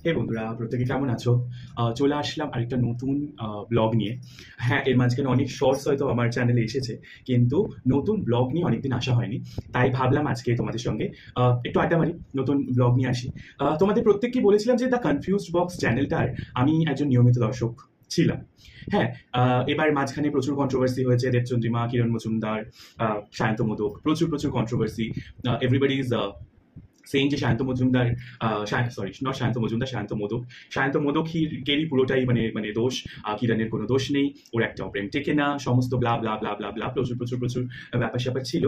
হে বন্ধুরা, প্রত্যেকে কেমন আছো? চলে আসলাম আরেকটা নতুন ব্লগ নিয়ে। হ্যাঁ, এর মাঝখানে অনেক শর্টস হয়তো আমার চ্যানেলে এসেছে, কিন্তু নতুন ব্লগ নিয়ে অনেকদিন আসা হয়নি। তাই ভাবলাম আজকে তোমাদের সঙ্গে একটু আড্ডা মারি, নতুন ব্লগ নিয়ে আসি। তোমাদের প্রত্যেককেই বলেছিলাম যে দ্য কনফিউজড বক্স চ্যানেলটার আমি একজন নিয়মিত দর্শক ছিলাম। হ্যাঁ, এবার মাঝখানে প্রচুর কন্ট্রোভার্সি হয়েছে, দেবচন্দ্রিমা, কিরণ মজুমদার, সায়ন্ত মোদক, প্রচুর প্রচুর কন্ট্রোভার্সি। এভরিবডি ইজ সেইম যে সায়ন্ত মজুমদার, সরি নট সায়ন্ত মজুমদার, সায়ন্ত মোদক, সায়ন্ত মোদকেরই পুরোটাই মানে মানে দোষ, কিরণের কোনো দোষ নেই, ওর একটা প্রেম টেকে না, সমস্ত ব্লা ব্লা ব্লা ব্লা ব্লা, প্রচুর প্রচুর প্রচুর ব্যাপার স্যাপার ছিল।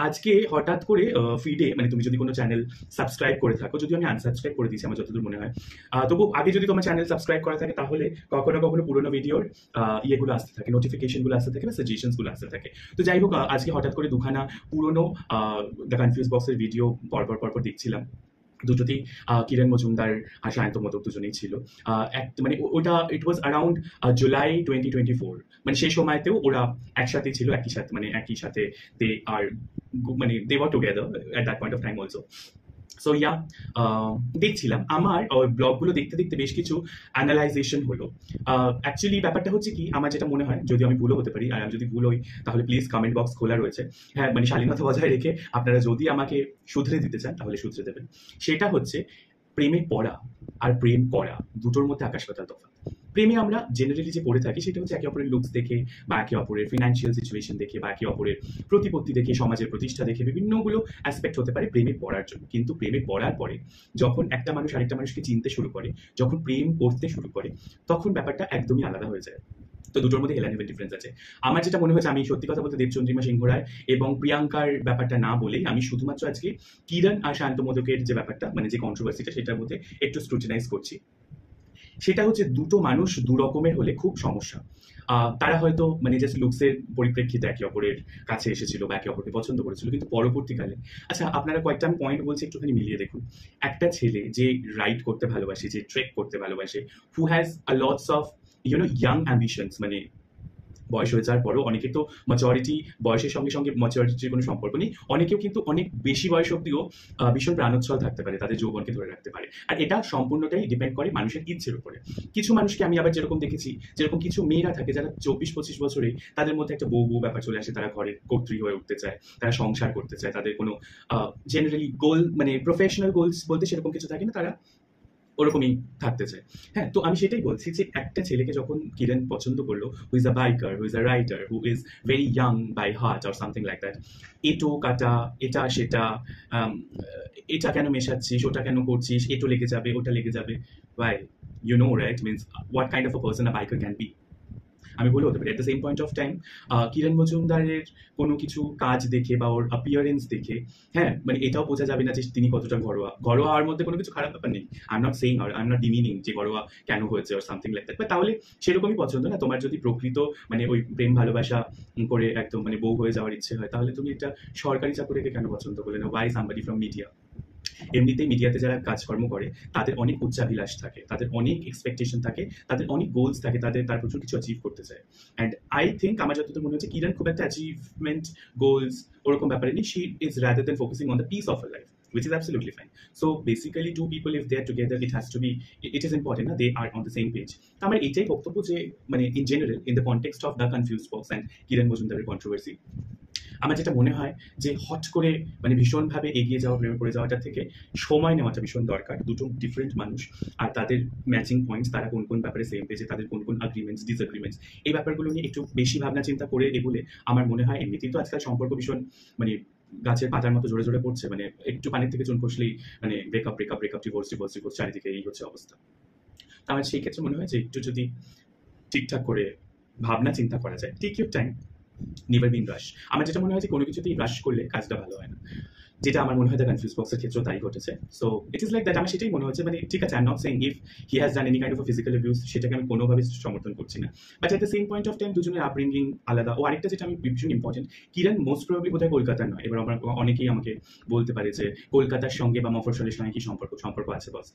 আজকে হঠাৎ করে ফিডে, মানে তুমি যদি কোনো চ্যানেল সাবস্ক্রাইব করে থাকো, যদিও আমি আনসাবস্ক্রাইব করে দিয়েছি আমার যতদূর মনে হয়, তবু আগে যদি তোমার চ্যানেল সাবস্ক্রাইব করা থাকে তাহলে কখনো কখনো পুরোনো ভিডিওর ইয়েগুলো আসতে থাকে, নোটিফিকেশনগুলো আসতে থাকে বা সাজেশনসগুলো আসতে থাকে। তো যাই হোক, আজকে হঠাৎ করে দুখানা পুরোনো দ্য কনফিউজ বক্সের ভিডিও পরপর পরপর দেখছিলাম। দুটোতেই কিরণ মজুমদার আর সায়ন্ত মোদক দুজনেই ছিল। মানে ওটা ইট ওয়াজ অ্যারাউন্ড জুলাই 2024, মানে সেই সময়তেও ওরা একসাথে ছিল, একই সাথে, মানে একই সাথে দে আর, মানে they were together at that point of time also. So yeah, দেখছিলাম আমার ব্লগগুলো দেখতে দেখতে বেশ কিছু অ্যানালাইজেশন হলো। অ্যাকচুয়ালি ব্যাপারটা হচ্ছে কি, আমার যেটা মনে হয়, যদি আমি ভুলও হতে পারি, আর আমি যদি ভুল হই তাহলে প্লিজ কমেন্ট বক্স খোলা রয়েছে। হ্যাঁ, মানে শালীনতা বজায় রেখে আপনারা যদি আমাকে শুধরে দিতে চান তাহলে শুধরে দেবেন। সেটা হচ্ছে, প্রেমে পড়া আর প্রেম করা দুটোর মধ্যে আকাশ পাতাল তফাৎ। প্রেমে আমরা জেনারেলি যে পড়ে থাকি সেটা হচ্ছে একে অপরের লুকস দেখে, বা একে অপরের ফিনান্সিয়াল সিচুয়েশন দেখে, বা একে অপরের প্রতিপত্তি দেখে, সমাজের প্রতিষ্ঠা দেখে, বিভিন্নগুলো অ্যাসপেক্ট হতে পারে প্রেমে পড়ার জন্য। কিন্তু প্রেমে পড়ার পরে যখন একটা মানুষ আরেকটা মানুষকে চিনতে শুরু করে, যখন প্রেম করতে শুরু করে, তখন ব্যাপারটা একদমই আলাদা হয়ে যায়। তো দুটোর মধ্যে হেলান হেভেন ডিফারেন্স আছে। আমার যেটা মনে হয়েছে, আমি সত্যি কথা বলতে দেবচন্দ্রিমা সিংহ রায় এবং প্রিয়াঙ্কার ব্যাপারটা না বলেই আমি শুধুমাত্র আজকে কিরণ আর শান্ত মোদকের যে ব্যাপারটা, মানে যে কন্ট্রোভার্সিটা, সেটার মধ্যে একটু স্ক্রুটিনাইজ করছি। সেটা হচ্ছে, দুটো মানুষ দু রকমের হলে খুব সমস্যা। তারা হয়তো মানে জাস্ট লুকসের পরিপ্রেক্ষিতে একে অপরের কাছে এসেছিল বা একে অপরকে পছন্দ করেছিল, কিন্তু পরবর্তীকালে, আচ্ছা আপনারা কয়েকটা আমি পয়েন্ট বলছি, একটুখানি মিলিয়ে দেখুন। একটা ছেলে যে রাইড করতে ভালোবাসে, যে ট্রেক করতে ভালোবাসে, who has a lots of young ambitions, মানে বয়স হয়ে যাওয়ার পরও অনেকে তো ম্যাচুরিটি, বয়সের সঙ্গে সঙ্গে ম্যাচুরিটির কোনো সম্পর্ক নেই, অনেকেও কিন্তু অনেক বেশি বয়স অব্দিও ভীষণ প্রাণোচ্ছল থাকতে পারে, তাদের যৌবনকে ধরে রাখতে পারে। আর এটা সম্পূর্ণটাই ডিপেন্ড করে মানুষের ইচ্ছের উপরে। কিছু মানুষকে আমি আবার যেরকম দেখেছি, যেরকম কিছু মেয়েরা থাকে যারা 24-25 বছরে তাদের মধ্যে একটা বউ বউ ব্যাপার চলে আসে, তারা ঘরের কর্ত্রী হয়ে উঠতে চায়, তারা সংসার করতে চায়, তাদের কোনো জেনারেলি গোল, মানে প্রফেশনাল গোলস বলতে সেরকম কিছু থাকে না, তারা ওরকমই থাকতে চায়। হ্যাঁ, তো আমি সেটাই বলছি যে একটা ছেলেকে যখন কিরণ পছন্দ করলো, who is a biker, who is a writer, who is very young by heart or something like that, এটো কাটা, এটা সেটা, আম, এটা কেন মেশাচ্ছিস, ওটা কেন করছিস, এটো লেগে যাবে, ওটা লেগে যাবে, why, you know right, means what kind of a person a biker can be. আমি ভুল হতে পারি। At the same point of time, Kiran মজুমদারের কোনো কিছু কাজ দেখে বা ওর অ্যাপিয়ারেন্স দেখে, হ্যাঁ, মানে এটাও বোঝা যাবে না যে তিনি কতটা ঘরোয়া। ঘরোয়া হওয়ার মধ্যে কোনো কিছু খারাপ ব্যাপার নেই। আই এম নট সেইং, আর আই এম নট ডিমিনিং যে ঘরোয়া কেন হয়েছে or something like that. But তাহলে সেরকমই পছন্দ না তোমার, যদি প্রকৃত মানে ওই প্রেম ভালোবাসা করে একদম মানে বউ হয়ে যাওয়ার ইচ্ছে হয়, তাহলে তুমি একটা সরকারি চাকরিকে কেন পছন্দ করলে না? Why somebody from media? এমনিতেই মিডিয়াতে যারা কাজকর্ম করে তাদের অনেক উচ্চাভিলাষ থাকে, তাদের অনেক এক্সপেকটেশন থাকে, তাদের অনেক গোলস থাকে, তার প্রচুর কিছু অ্যাচিভ করতে চায়। অ্যান্ড আই থিঙ্ক, আমার যতদূর মনে হচ্ছে, কিরণ খুব একটা অ্যাচিভমেন্ট, গোলস ওরকম ব্যাপারে নেই। She is rather than focusing on the piece of life, which is absolutely fine. So basically, two people, if they are together, it has to be, it is important na they are on the same page. তো আমার এইটাই বক্তব্য যে, মানে in general, in the context of the confuse box and Kiran মজুমদারের controversy, আমার যেটা মনে হয় যে হট করে মানে ভীষণভাবে এগিয়ে যাওয়া, প্রেমে পড়ে যাওয়াটা থেকে সময় নেওয়াটা ভীষণ দরকার। দুটো ডিফারেন্ট মানুষ, আর তাদের ম্যাচিং পয়েন্টস, তারা কোন কোন ব্যাপারে সেম পেজে, তাদের কোন কোন এগ্রিমেন্টস, ডিসএগ্রিমেন্টস, এই ব্যাপারগুলো নিয়ে একটু বেশি ভাবনা চিন্তা করে এগুলে আমার মনে হয়, এমনিতেই তো আজকাল সম্পর্ক ভীষণ মানে গাছের পাতার মতো জোরে জোরে পড়ছে, মানে একটু পানির থেকে চুন খসলেই মানে breakup breakup breakup, divorce divorce divorce, চারিদিকে এই হচ্ছে অবস্থা। তো আমার সেই ক্ষেত্রে মনে হয় যে একটু যদি ঠিকঠাক করে ভাবনা চিন্তা করা যায়, take your time, never been rush. আমার যেটা মনে হয় যে কোনো কিছুতেই রাশ করলে কাজটা ভালো হয় না, যেটা আমার মনে হয় দ্য কনফিউজ বক্সের ক্ষেত্রেও তাই ঘটেছে। So it is like that, আমার সেটাই মনে হচ্ছে। মানে ঠিক আছে, I am not saying if he has done any kind of physical abuse, সেটাকে আমি কোনোভাবে সমর্থন করছি না। But at the same point of time দুজনের আপব্রিঙ্গিং আলাদা। ও আরেকটা যেটা আমি ভীষণ ইম্পর্টেন্ট, কিরণ মোস্ট প্রবাবলি বোধহয় কলকাতার নয়। এবার আমরা অনেকেই আমাকে বলতে পারে যে কলকাতার সঙ্গে বা মফস্বলের সঙ্গে কি সম্পর্ক আছে? বস,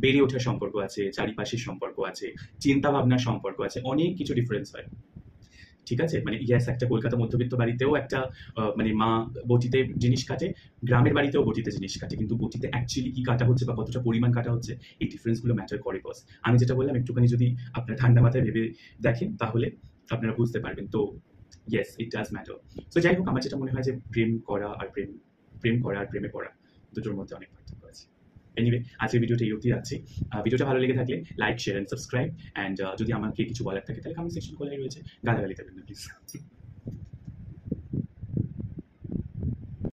বেড়ে ওঠার সম্পর্ক আছে, চারিপাশের সম্পর্ক আছে, চিন্তা ভাবনার সম্পর্ক আছে, অনেক কিছু ডিফারেন্স হয়। ঠিক আছে? মানে ইয়েস, একটা কলকাতা মধ্যবিত্ত বাড়িতেও একটা মানে মা বটিতে জিনিস কাটে, গ্রামের বাড়িতেও বটিতে জিনিস কাটে। কিন্তু বটিতে অ্যাকচুয়ালি কি কাটা হচ্ছে বা কতটা পরিমাণ কাটা হচ্ছে, এই ডিফারেন্সগুলো ম্যাটার করে বস। আমি যেটা বললাম একটুখানি যদি আপনার ঠান্ডা মাথায় ভেবে দেখেন তাহলে আপনারা বুঝতে পারবেন। তো yes, it does matter. So যাই হোক, আমার যেটা মনে হয় যে প্রেম করা আর প্রেম করা আর প্রেমে পড়া দুটোর মধ্যে অনেক পার্থক্য আছে। এনিওয়ে, আজকের ভিডিওটা এই অবধি রাখছি। ভিডিওটা ভালো লেগে থাকলে like, share and subscribe. And যদি আমাকে কিছু বলার থাকে তাহলে কমেন্ট সেকশন খোলাই রয়েছে, গালাগালি দেবেন না প্লিজ।